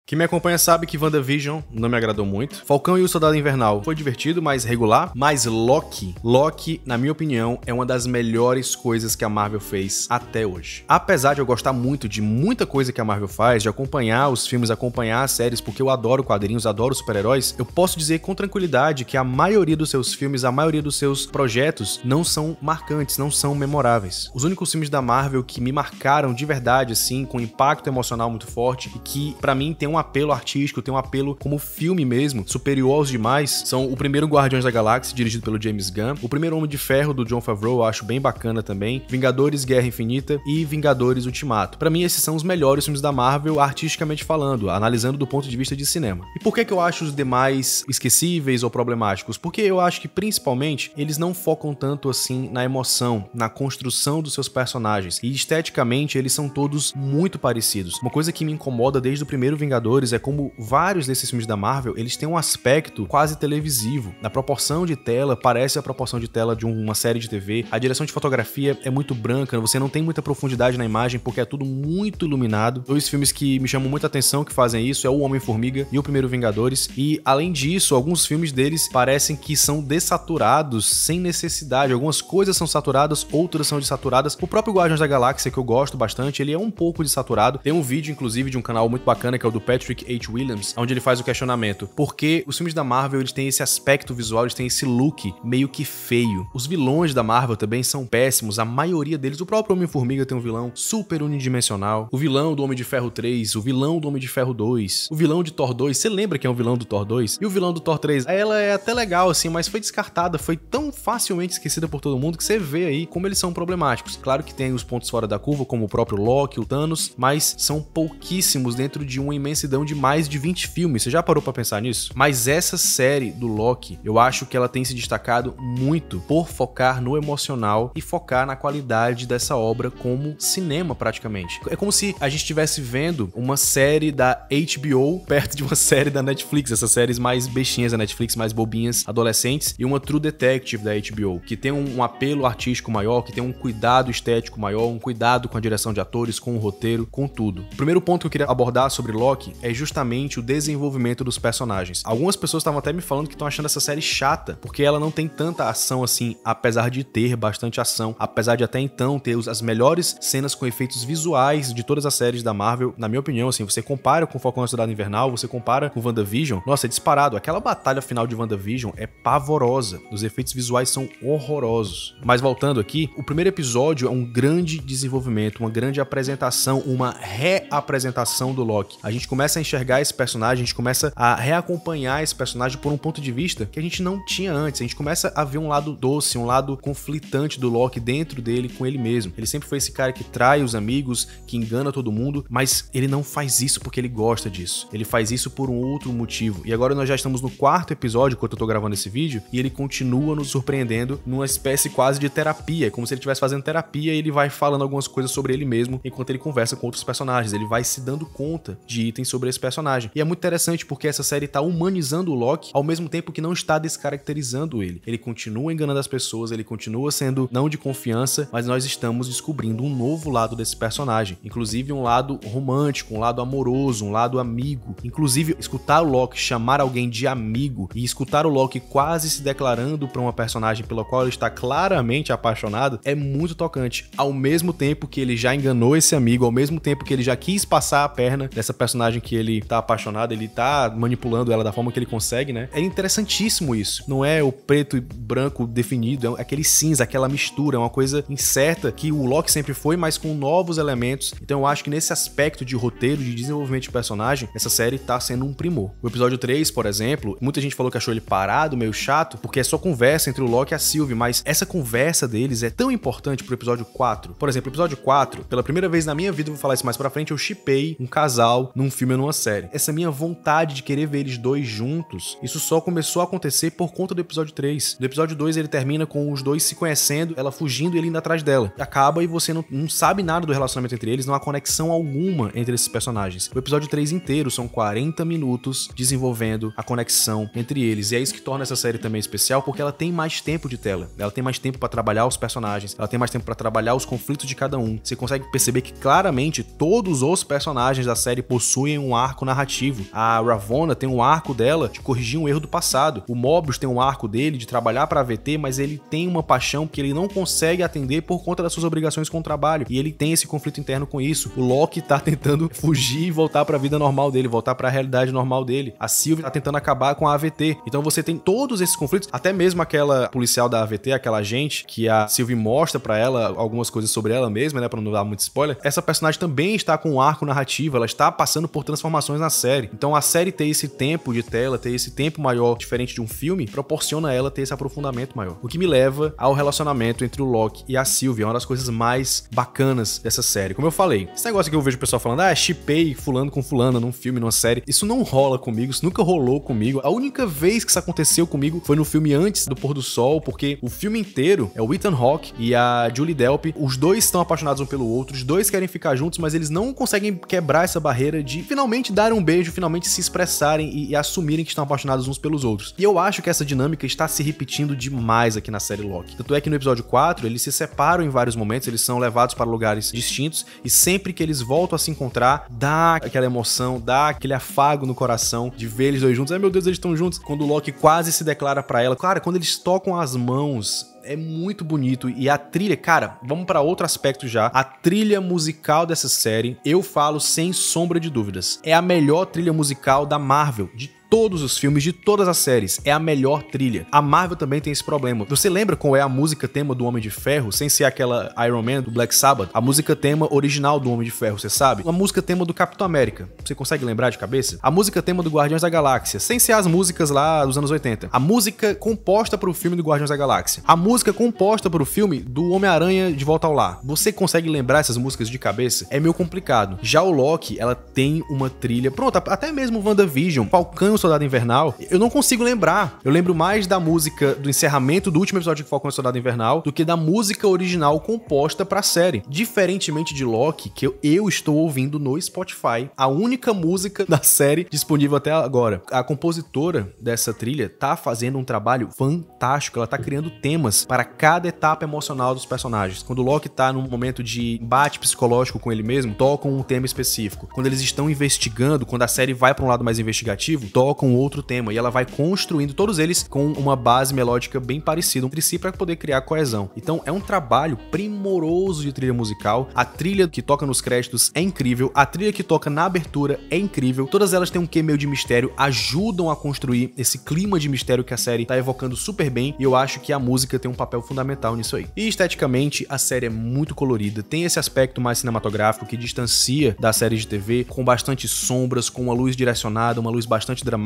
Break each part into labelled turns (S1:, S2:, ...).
S1: Quem me acompanha sabe que WandaVision não me agradou muito. Falcão e o Soldado Invernal foi divertido, mas regular. Mas Loki, na minha opinião, é uma das melhores coisas que a Marvel fez até hoje. Apesar de eu gostar muito de muita coisa que a Marvel faz, de acompanhar os filmes, acompanhar as séries, porque eu adoro quadrinhos, adoro super-heróis, eu posso dizer com tranquilidade que a maioria dos seus filmes, a maioria dos seus projetos não são marcantes, não são memoráveis. Os únicos filmes da Marvel que me marcaram de verdade, assim, com impacto emocional muito forte e que, pra mim, tem um apelo artístico, tem um apelo como filme mesmo, superior aos demais, são o primeiro Guardiões da Galáxia, dirigido pelo James Gunn, o primeiro Homem de Ferro, do Jon Favreau, eu acho bem bacana também, Vingadores Guerra Infinita e Vingadores Ultimato. Pra mim, esses são os melhores filmes da Marvel, artisticamente falando, analisando do ponto de vista de cinema. E por que eu acho os demais esquecíveis ou problemáticos? Porque eu acho que, principalmente, eles não focam tanto assim na emoção, na construção dos seus personagens, e esteticamente eles são todos muito parecidos. Uma coisa que me incomoda desde o primeiro Vingadores é como vários desses filmes da Marvel, eles têm um aspecto quase televisivo. Na proporção de tela, parece a proporção de tela de uma série de TV. A direção de fotografia é muito branca, você não tem muita profundidade na imagem porque é tudo muito iluminado. Dois filmes que me chamam muita atenção que fazem isso é o Homem-Formiga e o primeiro Vingadores. E, além disso, alguns filmes deles parecem que são dessaturados sem necessidade. Algumas coisas são saturadas, outras são dessaturadas. O próprio Guardiões da Galáxia, que eu gosto bastante, ele é um pouco dessaturado. Tem um vídeo, inclusive, de um canal muito bacana que é o do Patrick H. Williams, onde ele faz o questionamento: por que os filmes da Marvel eles têm esse aspecto visual, eles têm esse look meio que feio? Os vilões da Marvel também são péssimos, a maioria deles. O próprio Homem-Formiga tem um vilão super unidimensional, o vilão do Homem de Ferro 3, o vilão do Homem de Ferro 2, o vilão de Thor 2, você lembra que é um vilão do Thor 2? E o vilão do Thor 3, ela é até legal assim, mas foi descartada, foi tão facilmente esquecida por todo mundo que você vê aí como eles são problemáticos. Claro que tem os pontos fora da curva, como o próprio Loki, o Thanos, mas são pouquíssimos dentro de uma imensidão de mais de 20 filmes. Você já parou pra pensar nisso? Mas essa série do Loki, eu acho que ela tem se destacado muito por focar no emocional e focar na qualidade dessa obra como cinema, praticamente. É como se a gente estivesse vendo uma série da HBO perto de uma série da Netflix, essas séries mais bestinhas da Netflix, mais bobinhas, adolescentes, e uma True Detective da HBO, que tem um apelo artístico maior, que tem um cuidado estético maior, um cuidado com a direção de atores, com o roteiro, com tudo. O primeiro ponto que eu queria abordar sobre Loki é justamente o desenvolvimento dos personagens. Algumas pessoas estavam até me falando que estão achando essa série chata, porque ela não tem tanta ação assim, apesar de ter bastante ação, apesar de até então ter as melhores cenas com efeitos visuais de todas as séries da Marvel. Na minha opinião, assim, você compara com Falcão e o Soldado Invernal, você compara com WandaVision, nossa, é disparado. Aquela batalha final de WandaVision é pavorosa, os efeitos visuais são horrorosos. Mas voltando aqui, o primeiro episódio é um grande desenvolvimento, uma grande apresentação, uma reapresentação do Loki. A gente começa a enxergar esse personagem, a gente começa a reacompanhar esse personagem por um ponto de vista que a gente não tinha antes. A gente começa a ver um lado doce, um lado conflitante do Loki dentro dele com ele mesmo. Ele sempre foi esse cara que trai os amigos, que engana todo mundo, mas ele não faz isso porque ele gosta disso. Ele faz isso por um outro motivo. E agora nós já estamos no quarto episódio, enquanto eu tô gravando esse vídeo, e ele continua nos surpreendendo numa espécie quase de terapia, como se ele estivesse fazendo terapia e ele vai falando algumas coisas sobre ele mesmo enquanto ele conversa com outros personagens. Ele vai se dando conta de itens sobre esse personagem. E é muito interessante porque essa série tá humanizando o Loki ao mesmo tempo que não está descaracterizando ele. Ele continua enganando as pessoas, ele continua sendo não de confiança, mas nós estamos descobrindo um novo lado desse personagem. Inclusive um lado romântico, um lado amoroso, um lado amigo. Inclusive, escutar o Loki chamar alguém de amigo e escutar o Loki quase se declarando para uma personagem pela qual ele está claramente apaixonado é muito tocante. Ao mesmo tempo que ele já enganou esse amigo, ao mesmo tempo que ele já quis passar a perna dessa personagem que ele tá apaixonado, ele tá manipulando ela da forma que ele consegue, né? É interessantíssimo isso. Não é o preto e branco definido, é aquele cinza, aquela mistura, é uma coisa incerta que o Loki sempre foi, mas com novos elementos. Então eu acho que nesse aspecto de roteiro, de desenvolvimento de personagem, essa série tá sendo um primor. O episódio 3, por exemplo, muita gente falou que achou ele parado, meio chato, porque é só conversa entre o Loki e a Sylvie, mas essa conversa deles é tão importante pro episódio 4. Por exemplo, o episódio 4, pela primeira vez na minha vida, eu vou falar isso mais pra frente, eu shippei um casal num filme ou numa série. Essa minha vontade de querer ver eles dois juntos, isso só começou a acontecer por conta do episódio 3. No episódio 2, ele termina com os dois se conhecendo, ela fugindo e ele indo atrás dela. Acaba e você não sabe nada do relacionamento entre eles, não há conexão alguma entre esses personagens. O episódio 3 inteiro são 40 minutos desenvolvendo a conexão entre eles. E é isso que torna essa série também especial, porque ela tem mais tempo de tela. Ela tem mais tempo pra trabalhar os personagens, ela tem mais tempo pra trabalhar os conflitos de cada um. Você consegue perceber que claramente todos os personagens da série possuem um arco narrativo. A Ravonna tem um arco dela de corrigir um erro do passado. O Mobius tem um arco dele de trabalhar pra AVT, mas ele tem uma paixão que ele não consegue atender por conta das suas obrigações com o trabalho. E ele tem esse conflito interno com isso. O Loki tá tentando fugir e voltar pra vida normal dele, voltar pra realidade normal dele. A Sylvie tá tentando acabar com a AVT. Então você tem todos esses conflitos, até mesmo aquela policial da AVT, aquela agente, que a Sylvie mostra pra ela algumas coisas sobre ela mesma, né, pra não dar muito spoiler. Essa personagem também está com um arco narrativo, ela está passando por transformações na série. Então a série ter esse tempo de tela, ter esse tempo maior, diferente de um filme, proporciona a ela ter esse aprofundamento maior. O que me leva ao relacionamento entre o Loki e a Sylvie, é uma das coisas mais bacanas dessa série. Como eu falei, esse negócio que eu vejo o pessoal falando, shippei fulano com fulana num filme, numa série, isso não rola comigo, isso nunca rolou comigo. A única vez que isso aconteceu comigo foi no filme Antes do Pôr do Sol, porque o filme inteiro é o Ethan Hawke e a Julie Delpy, os dois estão apaixonados um pelo outro, os dois querem ficar juntos, mas eles não conseguem quebrar essa barreira de finalmente dar um beijo, finalmente se expressarem e assumirem que estão apaixonados uns pelos outros. E eu acho que essa dinâmica está se repetindo demais aqui na série Loki. Tanto é que no episódio 4, eles se separam em vários momentos, eles são levados para lugares distintos, e sempre que eles voltam a se encontrar, dá aquela emoção, dá aquele afago no coração de ver eles dois juntos. Ai meu Deus, eles estão juntos. Quando o Loki quase se declara pra ela, cara, quando eles tocam as mãos, é muito bonito. E a trilha, cara, vamos pra outro aspecto já. A trilha musical dessa série, eu falo sem sombra de dúvidas, é a melhor trilha musical da Marvel, de todos os filmes, de todas as séries. É a melhor trilha. A Marvel também tem esse problema. Você lembra qual é a música tema do Homem de Ferro? Sem ser aquela Iron Man do Black Sabbath. A música tema original do Homem de Ferro, você sabe? A música tema do Capitão América. Você consegue lembrar de cabeça? A música tema do Guardiões da Galáxia. Sem ser as músicas lá dos anos 80. A música composta pro filme do Guardiões da Galáxia. A música composta pro filme do Homem-Aranha de Volta ao Lar. Você consegue lembrar essas músicas de cabeça? É meio complicado. Já o Loki, ela tem uma trilha... Pronto, até mesmo o WandaVision, Falcão Soldado Invernal, eu não consigo lembrar. Eu lembro mais da música do encerramento do último episódio de Falcão Soldado Invernal do que da música original composta pra série. Diferentemente de Loki, que eu estou ouvindo no Spotify, a única música da série disponível até agora. A compositora dessa trilha tá fazendo um trabalho fantástico. Ela tá criando temas para cada etapa emocional dos personagens. Quando o Loki tá num momento de embate psicológico com ele mesmo, tocam um tema específico. Quando eles estão investigando, quando a série vai pra um lado mais investigativo, tocam outro tema, e ela vai construindo todos eles com uma base melódica bem parecida entre si para poder criar coesão. Então é um trabalho primoroso de trilha musical. A trilha que toca nos créditos é incrível, a trilha que toca na abertura é incrível, todas elas têm um quê meio de mistério, ajudam a construir esse clima de mistério que a série tá evocando super bem, e eu acho que a música tem um papel fundamental nisso aí. E esteticamente, a série é muito colorida, tem esse aspecto mais cinematográfico que distancia da série de TV, com bastante sombras, com uma luz direcionada, uma luz bastante dramática,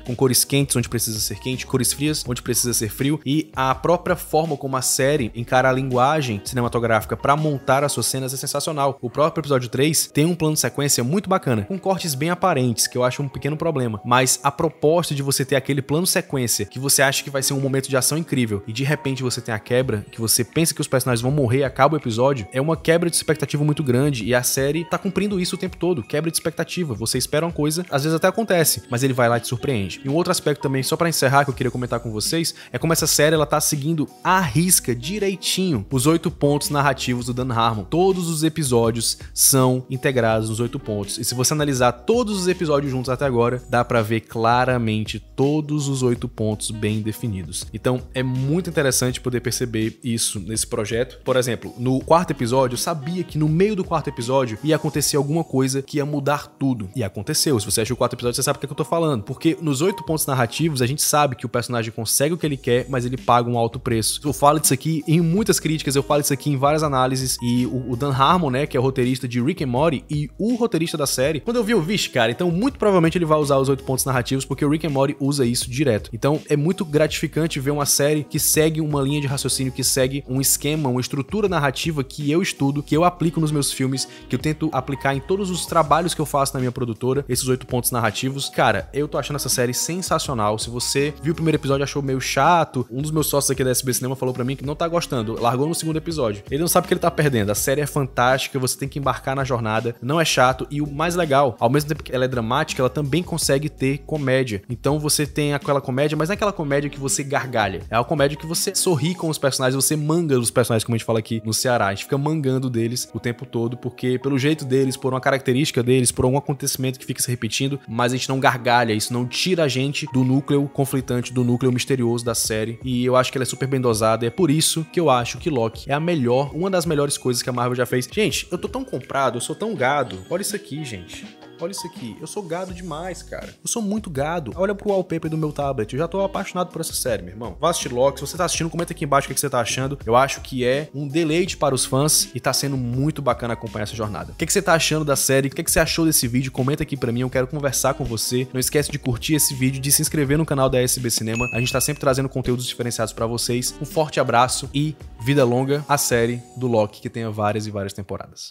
S1: com cores quentes onde precisa ser quente, cores frias onde precisa ser frio, e a própria forma como a série encara a linguagem cinematográfica para montar as suas cenas é sensacional. O próprio episódio 3 tem um plano de sequência muito bacana, com cortes bem aparentes, que eu acho um pequeno problema, mas a proposta de você ter aquele plano sequência que você acha que vai ser um momento de ação incrível, e de repente você tem a quebra, que você pensa que os personagens vão morrer e acaba o episódio, é uma quebra de expectativa muito grande, e a série tá cumprindo isso o tempo todo, quebra de expectativa. Você espera uma coisa, às vezes até acontece, mas ele vai lá e te surpreende. E um outro aspecto também, só pra encerrar, que eu queria comentar com vocês, é como essa série ela tá seguindo à risca, direitinho, os 8 pontos narrativos do Dan Harmon. Todos os episódios são integrados nos 8 pontos. E se você analisar todos os episódios juntos até agora, dá pra ver claramente todos os 8 pontos bem definidos. Então, é muito interessante poder perceber isso nesse projeto. Por exemplo, no 4º episódio, eu sabia que no meio do 4º episódio ia acontecer alguma coisa que ia mudar tudo. E aconteceu. Se você assistiu o 4º episódio, você sabe o que eu tô falando. Porque nos 8 pontos narrativos, a gente sabe que o personagem consegue o que ele quer, mas ele paga um alto preço. Eu falo disso aqui em muitas críticas, eu falo disso aqui em várias análises, e o Dan Harmon, né, que é o roteirista de Rick and Morty e o roteirista da série, quando eu vi, vixe, cara, então muito provavelmente ele vai usar os 8 pontos narrativos, porque o Rick and Morty usa isso direto. Então é muito gratificante ver uma série que segue uma linha de raciocínio, que segue um esquema, uma estrutura narrativa que eu estudo, que eu aplico nos meus filmes, que eu tento aplicar em todos os trabalhos que eu faço na minha produtora, esses 8 pontos narrativos. Cara, eu tô achando essa série sensacional. Se você viu o primeiro episódio e achou meio chato, um dos meus sócios aqui da SB Cinema falou pra mim que não tá gostando, largou no segundo episódio. Ele não sabe o que ele tá perdendo. A série é fantástica, você tem que embarcar na jornada, não é chato, e o mais legal, ao mesmo tempo que ela é dramática, ela também consegue ter comédia. Então você tem aquela comédia, mas não é aquela comédia que você gargalha, é a comédia que você sorri com os personagens, você manga os personagens, como a gente fala aqui no Ceará, a gente fica mangando deles o tempo todo, porque pelo jeito deles, por uma característica deles, por algum acontecimento que fica se repetindo, mas a gente não gargalha, isso não tira a gente do núcleo conflitante, do núcleo misterioso da série, e eu acho que ela é super bem dosada, e é por isso que eu acho que Loki é a melhor, uma das melhores coisas que a Marvel já fez. Gente, eu tô tão comprado, eu sou tão gado, olha isso aqui, gente. Olha isso aqui, eu sou gado demais, cara. Eu sou muito gado. Olha pro wallpaper do meu tablet, eu já tô apaixonado por essa série, meu irmão. Vá assistir Loki, se você tá assistindo, comenta aqui embaixo o que você tá achando. Eu acho que é um deleite para os fãs e tá sendo muito bacana acompanhar essa jornada. O que você tá achando da série? O que você achou desse vídeo? Comenta aqui pra mim, eu quero conversar com você. Não esquece de curtir esse vídeo, de se inscrever no canal da SB Cinema. A gente tá sempre trazendo conteúdos diferenciados pra vocês. Um forte abraço e vida longa à série do Loki, que tenha várias e várias temporadas.